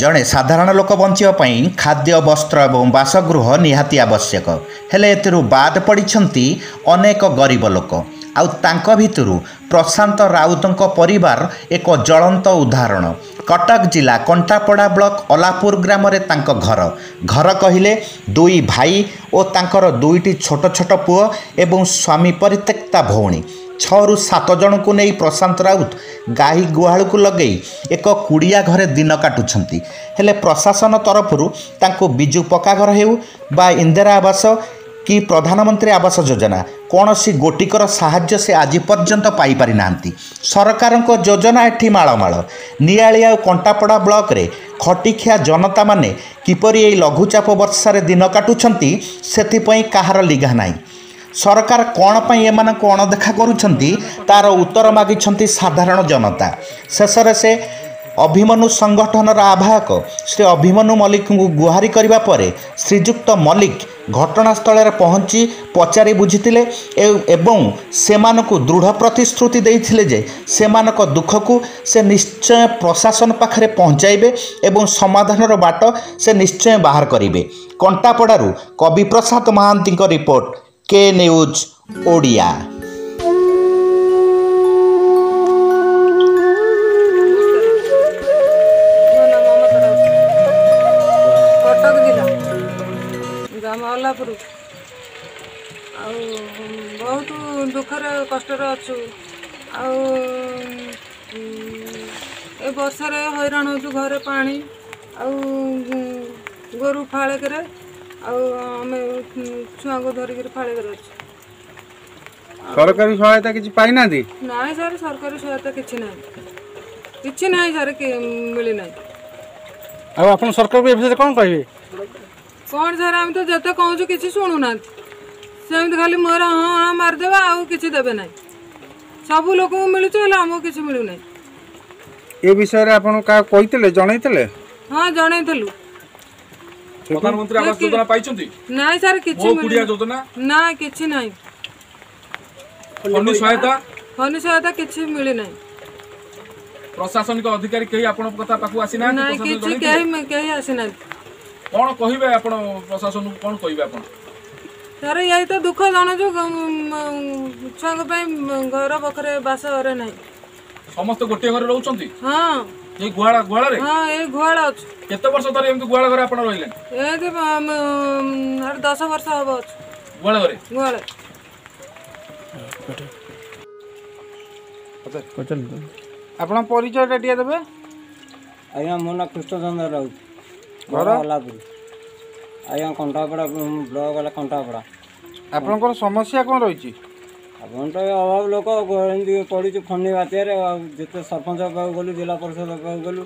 जड़े साधारण लोक बंचापी खाद्य वस्त्र और बासगृह निहाती आवश्यक हेले एथिरु बाद पड़िछंती अनेक गरीब लोक आउ तांको भितरु प्रशांत राउतंक परिवार एक ज्वलंत उदाहरण। कटक जिला कंटापड़ा ब्लॉक अलापुर ग्राम रे तांको घर कहिले दुई भाई और तांकर दुईटी छोट छोट पुओ एवं स्वामी परित्यक्ता भौणी 6 ରୁ 7 जन को नहीं प्रशांत राउत गाई गुहाल को लगे एक कुड़िया घरे दिन काटुछंती हेले प्रशासन तरफरु तांको बिजु पक्का घर हेउ बा इंदिरा आवास कि प्रधानमंत्री आवास योजना कौन सी गोटिकर साहाय्य से आज पर्यंत पाई पारि नांती। सरकार योजना एठी माळमाळ नियालिया कंटापड़ा ब्लॉक रे खटिखिया जनता माने किपरि एई लघुचाप वर्षा दिन काटुछंती सेथिपई काहार लिघा नाही। सरकार कौन पाई एमानकु अणदेखा करुछंती तार उत्तर मागिछंती साधारण जनता। शेषरे से अभिमन्यु संगठनर आवाहक श्री अभिमन्यु मल्लिक को गुहारी करबा परे श्रीजुक्त मल्लिक घटनास्थल पहुँची पचारि बुझीथिले एवं सेमानकु दृढ़ प्रतिश्रुति देइथिले जे सेमानक दुख को से निश्चय प्रशासन पाखरे पहुँचाइबे एवं समाधानर बाट से निश्चय बाहर करिवे। कंटापड़ारू कवि प्रसाद महांती रिपोर्ट के न्यूज ओडिया। कटक जिला ग्राम अलापुर बहुत दुखर कष्ट अच्छु ए वर्षा हैरान हो घरे पानी गोरु फाड़क आम छुआ को धरिक फाड़क सरकारी सहायता किसी पाई ना ना सर सरकारी सहायता किसी ना सर मिली ना। अब आप सरकार विषय कौन कहे कौन सर आम तो जिते कहूँ कि शुणुना सेमती खाली मोर हाँ हाँ मारिदेवा आउ कि देवे ना सब लोक को मिलूँ आमको किसी मिलूना। ये विषय आप जनईले हाँ जनईलु प्रधानमंत्री आवास योजना पाइछंती ना सर किछि कुड़िया योजना ना किछि नाही फंडी सहायता किछि मिली नाही। प्रशासनिक अधिकारी कहीं आपण कथा पाखु आसी ना ना किछि कहीं आसी ना। कोन कहिबे आपण प्रशासन को कोन कहिबे आपण सर यही तो दुख जानो जो छुआ घर पाखरे बास घरे नाही समस्त गोटे घर रहउछंती। हाँ ये गुहाड़ा रे हाँ ये गुहाड़ा अछि केते वर्ष धरि एमती गुहाड़ा घर आपण रहिलेन ए 10 वर्ष हबो गुहाड़ा घरे गुहाड़ा आपण परिचय टिया देबे। आज्ञा मो ना कृष्णचंद्र राउत घर अलापुर आज्ञा कंटापड़ा ब्लॉक वाला कंटापड़ा। आपनकर समस्या कौन रही आपन तो अभाव लोक पड़ी फनी बात्यार जिते सरपंच पाक गलु जिला परिषद पाक गलु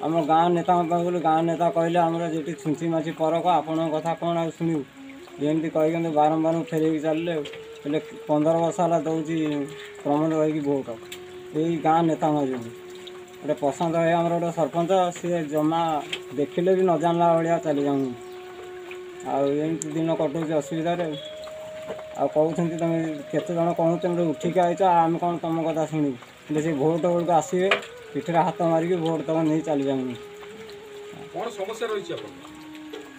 आम गाँ नेता पाक गलु गाँ नेता कहले आमर जी छुंची माछी परक आपण कथा कौन आ शुणु एमती कही बारंबार फेर चलिए 15 वर्ष है दौर प्रमोद भाई भोट यही गाँ नेता जो गोटे प्रशांत भाई आमर गोटे सरपंच सी जमा देखिले भी न जानला भाया चली जाऊँ आमती दिन कटुच असुविधार आ कहते तुम केते जन कहते उठिक आईच आम कौन तुम कथा शुणु से भोट बेलू आसवे पिठे हाथ मारिक भोट तक नहीं चली जाऊँ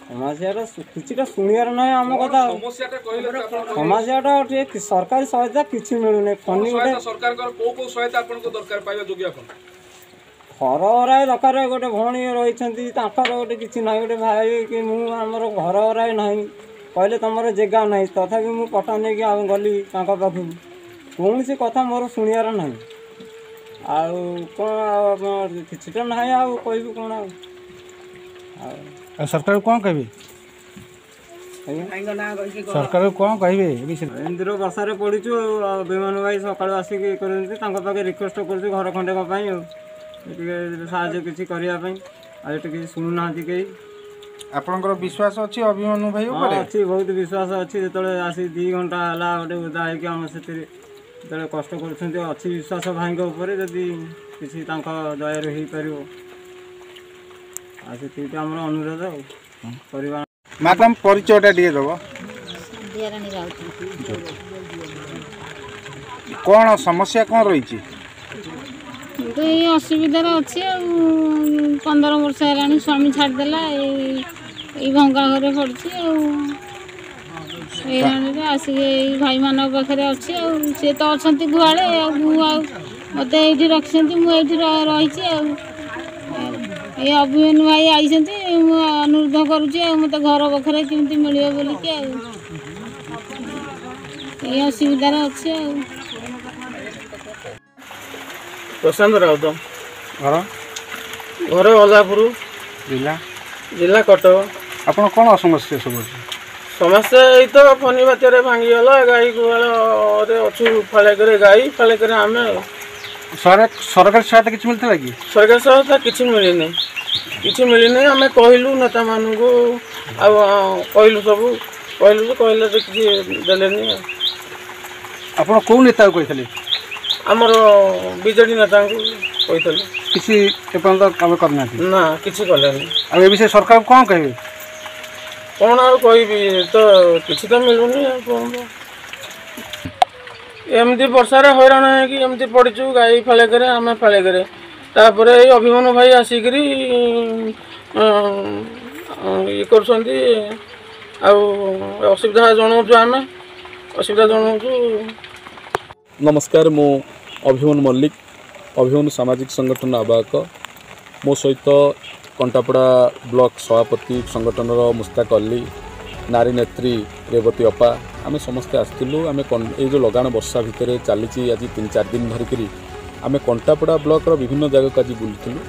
समस्या किसी शुणियार ना आम कथा समस्याटा सरकारी सहायता किसी मिलूना फनी घर हराए दरकार गोटे भौणी रही गोटे किसी ना गोटे भाई कि मुझे घर हराए ना कहले तुम जगह ना तथापि मुझे पटा नहीं गली पाखक कौन सी कथा मोर शुणियार ना कौन कि ना कह कौन सरकार कौन कहे सरकार कौन कहे एमती बर्षा पड़ू विमान भाई सका आसिक पाखे रिक्वेस्ट कर घर खंडे साहय किसी करने किसी शुणुना कहीं आपनकर विश्वास अच्छी अभिमन्यु भाई अच्छी बहुत विश्वास अच्छी जो आसी 2 घंटा है गोटे उदा होम से कष्ट कर अच्छी विश्वास भाई उपर जदि किसी दयार हो पार आम अनुरोध मैडम परिचयटा दिए दब कौन समस्या कौन रही तो ये असुविधार अच्छी 15 ବର୍ଷ ହେଲାଣି ସ୍ୱାମୀ ଛାଡ଼ିଦେଲା ଏଇ ଭଙ୍ଗା ଘରେ ପଡ଼ିଛି ଆଉ ଏଇ ରାଣୀରେ ଆସିକି ଏଇ ଭାଇମାନଙ୍କ ପାଖରେ ଅଛି ଆଉ ସିଏ ତ ଅଛନ୍ତି ଗୁହାଳେ ଆଉ ମୁଁ ଆଉ ମୋତେ ଏଇଠି ରଖିଛନ୍ତି ମୁଁ ଏଇଠି ରହିଛି ଆଉ ଏଇ ଅଭିମନ୍ୟୁ ଭାଇ ଆଇଛନ୍ତି ମୁଁ ଅନୁରୋଧ କରୁଛି ଆଉ ମୋତେ ଘର ପାଖରେ କେମିତି ମିଳିବ ବୋଲିକି ଆଉ ଏଇ ଅସୁବିଧାରେ ଅଛି ଆଉ। ପ୍ରଶାନ୍ତ ରାଉତ ଘର ଘର ଅଲାପୁର ଜିଲ୍ଲା ଜିଲ୍ଲା କଟକ। ଆପଣ କ'ଣ ସମସ୍ୟା ସବୁ ଅଛି? ସମସ୍ୟା ଏଇ ତ ଫନି ବାତ୍ୟାରେ ଭାଙ୍ଗିଗଲା ଗାଈ ଗୁହାଳରେ ଅଛୁ ଫାଳେକରେ ଗାଈ ଫାଳେକରେ ଆମେ ଆଉ। ସରକାରୀ ସହାୟତା କିଛି ମିଳିଥିଲା କି? ସରକାରୀ ସହାୟତା କିଛି ମିଳିନି ଆମେ କହିଲୁ ନେତାମାନଙ୍କୁ ଆଉ କହିଲୁ ସବୁ କହିଲେ ଯେ କିଛି ଦେଲେନି ଆଉ। ଆପଣ କେଉଁ ନେତାକୁ କହିଥିଲେ? ଆମର ବିଜେଡି ନେତାଙ୍କୁ କହିଥିଲେ କିଛି ଏପର୍ଯ୍ୟନ୍ତ କାମ କରିନାହାନ୍ତି? ନା କିଛି କଲେନି। ଆଉ ଏ ବିଷୟରେ ସରକାରକୁ କ'ଣ କହିବେ? କ'ଣ ଆଉ କହିବି ତ କିଛି ତ ମିଳୁନି ଆଉ କ'ଣ ଏମିତି ବର୍ଷାରେ ହଇରାଣ ହେଇକି ଏମିତି ପଡ଼ିଛୁ ଗାଈ ଫାଳେକରେ ଆମେ ଫାଳେକରେ ତାପରେ ଏଇ ଅଭିମନ୍ୟୁ ଭାଇ ଆସିକିରି ଇଏ କରୁଛନ୍ତି ଆଉ ଅସୁବିଧା ଜଣାଉଛୁ ଆମେ ଅସୁବିଧା ଜଣାଉଛୁ। नमस्कार मु अभिमन्यु मल्लिक अभिमन्यु सामाजिक संगठन आवाहक मो सहित कंटापड़ा ब्लॉक सभापति संगठन मुस्ताक अली नारी नेत्री रेवती अपा आम समस्ते आसलु आम ये जो लगाण वर्षा भितर चली आज 3-4 दिन धरिकी आम कंटापड़ा ब्लॉक विभिन्न जगह आज बुलूँ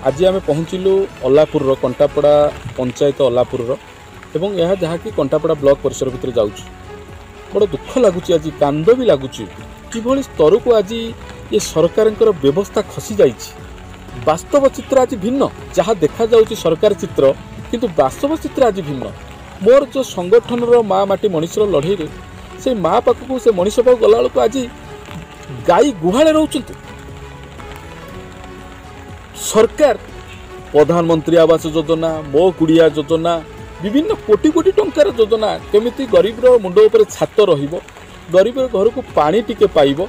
आज आम पहुँचलु अलापुर कंटापड़ा पंचायत अलापुर एवं यह जहाँकि कंटापड़ा ब्लॉक परिसर भितर जाऊँ बड़ दुख लगुच आज कांद भी लगुच किभली स्तर को आज ये सरकार व्यवस्था खसी जाइए वास्तव चित्र आज भिन्न जहाँ देखा जाउची सरकार चित्र किंतु वास्तव चित्र आज भिन्न मोर जो संगठन माँ माटी मनीषर लड़े से माँ पाखक से मनीष पाख गला बेलू आज गाई गुहाले रोचंती सरकार प्रधानमंत्री आवास योजना मो कुड़िया योजना विभिन्न कोटी कोटी टंकार योजना केमिति गरीब मुंड उपर छात रहिबो गरीब घर को पानी टिके पाइब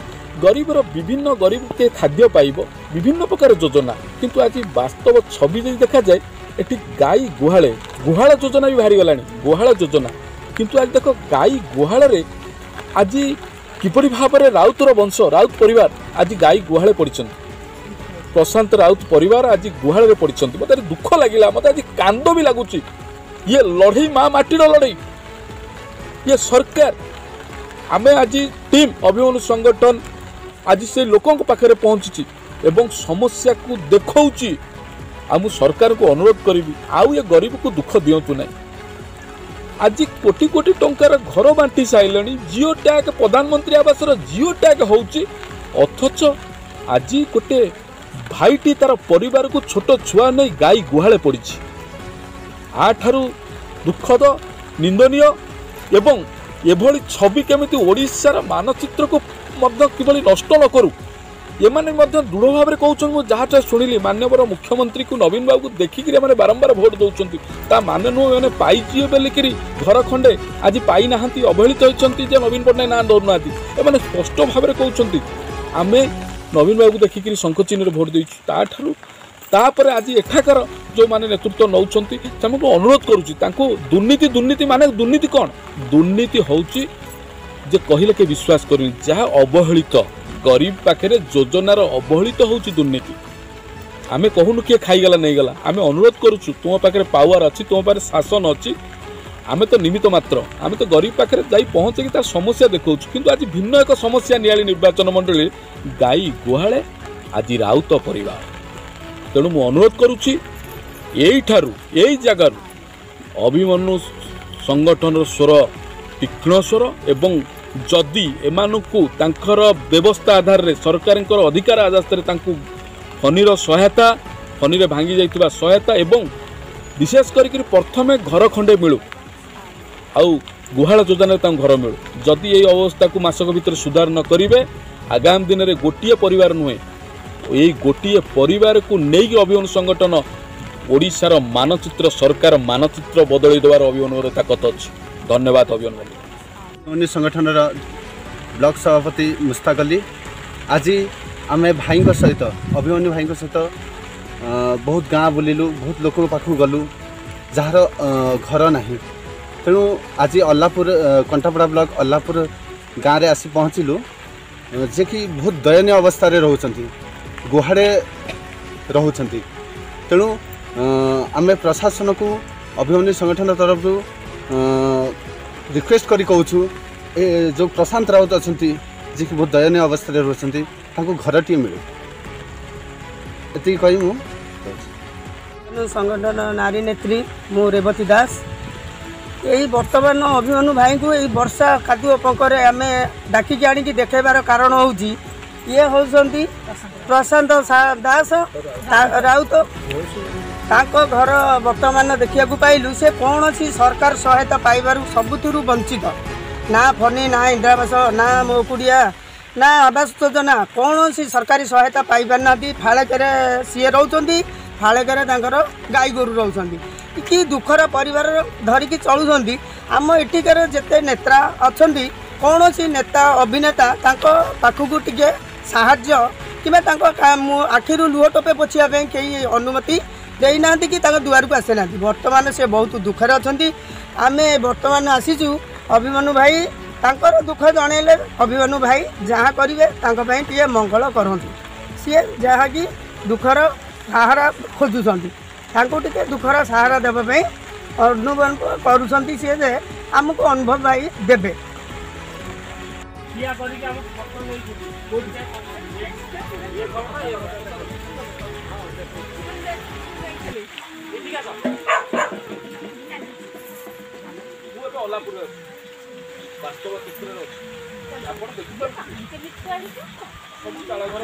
गरीब विभिन्न गरीब के खाद्य पाइब विभिन्न प्रकार योजना किंतु आज वास्तव छवि जब देखा जाए एटी गाई गुहाले गुहाल योजना भी बाहरी गलानी गुहाल योजना किंतु आज देख गाई गुहाल आज किपरि भाव में राउतर वंश राउत परिवार आज गाई गुहाले पड़छन प्रशांत राउत परिवार आज गुहाल पड़छन मत दुख लगिला मत आज कांद भी लगुच ये लड़ई माँ माटीर लड़ई ये सरकार आमे आज टीम अभिमन्यु संगठन आज से लोकों पाखे पहुँची एवं समस्या को देखौची आम सरकार को अनुरोध करी आउ ये गरीब को दुख दिंतु ना आज कोटी कोटी टंकार घर बांटी सारे जिओ टैग प्रधानमंत्री आवास जिओ टैग होची अथच आज गोटे भाईटी तार परिवार को छोट छुआ नहीं गाई गुहाले पड़ी आठारू दुखद निंदनीय एवं एभली छवि केमिति ओडिशार मानचित्र को किभली नष्ट न करू एमाने दृढ़ भाव में कहते जहाँ शुणिली माननीय मुख्यमंत्री को नवीन बाबू को देखिक बारंबार भोट दौरान ता माने नुह मैंने पाइए बोलिकी घर खंडे आज पाई ना अवहेलित होती नवीन पट्टनायक ना दौना एमाने स्पष्ट भाव में कहते आम नवीन बाबू देखिक शंख चिन्ह भोट देछु तापर आज एठाकर जो माने नेतृत्व नौचंती तांको अनुरोध करूची तांको दुर्नीति माने दुर्नीति कौन दुर्नीति होची जे कहिले के विश्वास करूनी जहाँ अवहेलित गरीब पाखे योजनार अवहेलित होची दुर्नीति आमे कहूनु किए खाईगला नहीं गला आमे अनुरोध करूछु तुम पाखे पावर अच्छी तुम पाखे शासन अच्छी आमे तो निमित्त मात्र आमे तो गरीब पाखे जाई पहुँचे तार समस्या देखौछु किंतु आज भिन्न एक समस्या नियाली निर्वाचन मंडली गाई गुहाले आज राउत परिवार तेणु मु अनुरोध करुच्ची यही जगार अभिमन्यु संगठन स्वर तीक्ष्ण स्वर एवं जदि एमानकु तांकर व्यवस्था आधार रे सरकार अधिकार आधार फनीर सहायता फनी रे भांगी जाइतिबा सहायता एवं विशेष करी प्रथमे घर खंडे मिलू आउ गुहाल योजना घर मिलू जदि यही अवस्था को मासक भीतर सुधार न करिवे आगामी दिन में गोटे परिवार नुहे यही गोटे परिवार को नहीं अभिमन्यु संगठन ओडिशार मानचित्र सरकार मानचित्र बदल देवार अभिमन्यु ताकत अच्छी धन्यवाद अभिमन्यु संगठन ब्लॉक सभापति मुस्ताक अली आज आम भाई सहित अभिमन्यु भाई सहित बहुत गाँ बुलिलु बहुत लोक पाखु गलु जार घर ना तेणु आज अल्लापुर कंटापड़ा ब्लॉक अल्लापुर गाँव में आसी पहुँचलु जे कि बहुत दयनीय अवस्था रोचंती गुहाड़े रोचंती तेणु आमे प्रशासन को अभिमन्यु संगठन तरफ रिक्वेस्ट करी कहूँ ए जो प्रशांत राउत अच्छा जे कि बहुत दयनीय अवस्था रोचंती तांको घरटीए मिलू एति कही मु संगठन नारी नेत्री मु रेवती दास यही वर्तमान अभिमन्यु भाई को यही वर्षा कादुओ पंकरे आम डाकिकी आनिकी देखेबार कारण होउची ये होउछंती प्रशांत दास राउत ताको घर वर्तमान देखिया पाइलु से कौन सी सरकार सहायता पाइबारु सबुथिरु वंचित ना फनी ना इंदिरावास ना मोकुड़िया ना आवास योजना कौन सी सरकारी सहायता पाई पारना फाड़ेके सी रोचंती फाड़ेके गाई गोरु रोचंती कि दुखर परिवार धरिकी चलुंट आम एटिकार जिते नेता अच्छा कौन सी नेता अभिनेता पाखक टे साहाଯ୍ୟ कि आखिर लुह टोपे पोछापी कई अनुमति देना कि दुआर को आसे ना बर्तमान से बहुत दुखरे अच्छा आम बर्तमान आसीचु अभिमन्यु भाई तांकर दुख जनइले अभिमन्यु भाई जहाँ करेंगे टे मंगल करती सी जहाँकि दुखर सहारा खोजुंट टे दुखर सहारा देवाई अनुभव करुँच सी आमको अनुभव भाई देवे ବାସ୍ତବ ଚିତ୍ରରେ ଅଛି ଆପଣ ଦେଖିପାରୁଛନ୍ତି ସବୁ ଚାଳ ଘର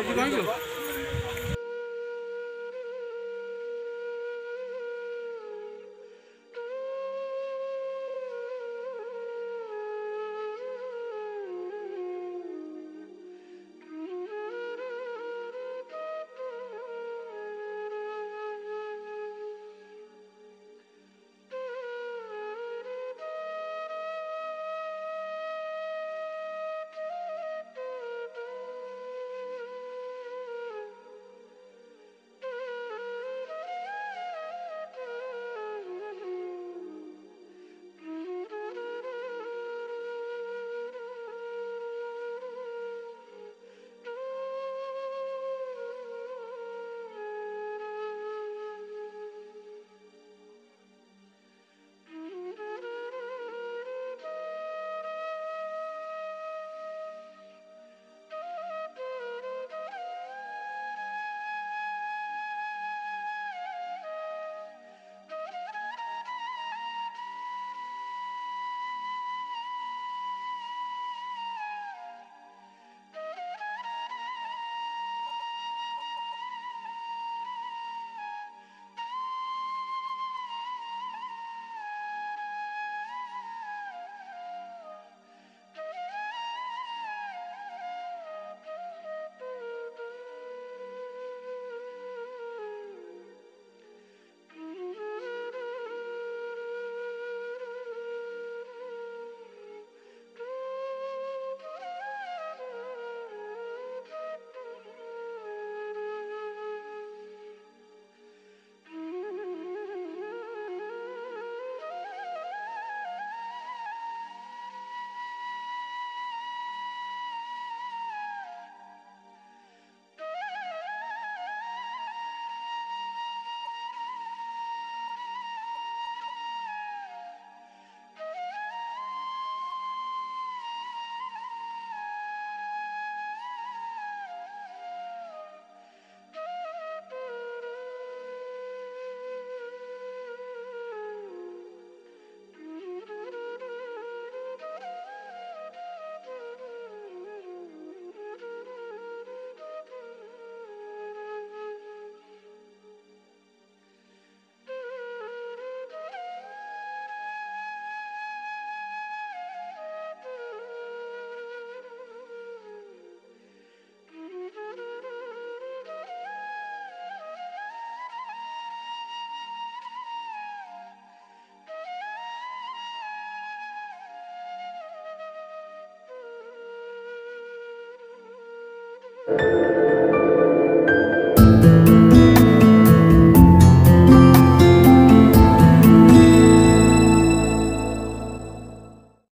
you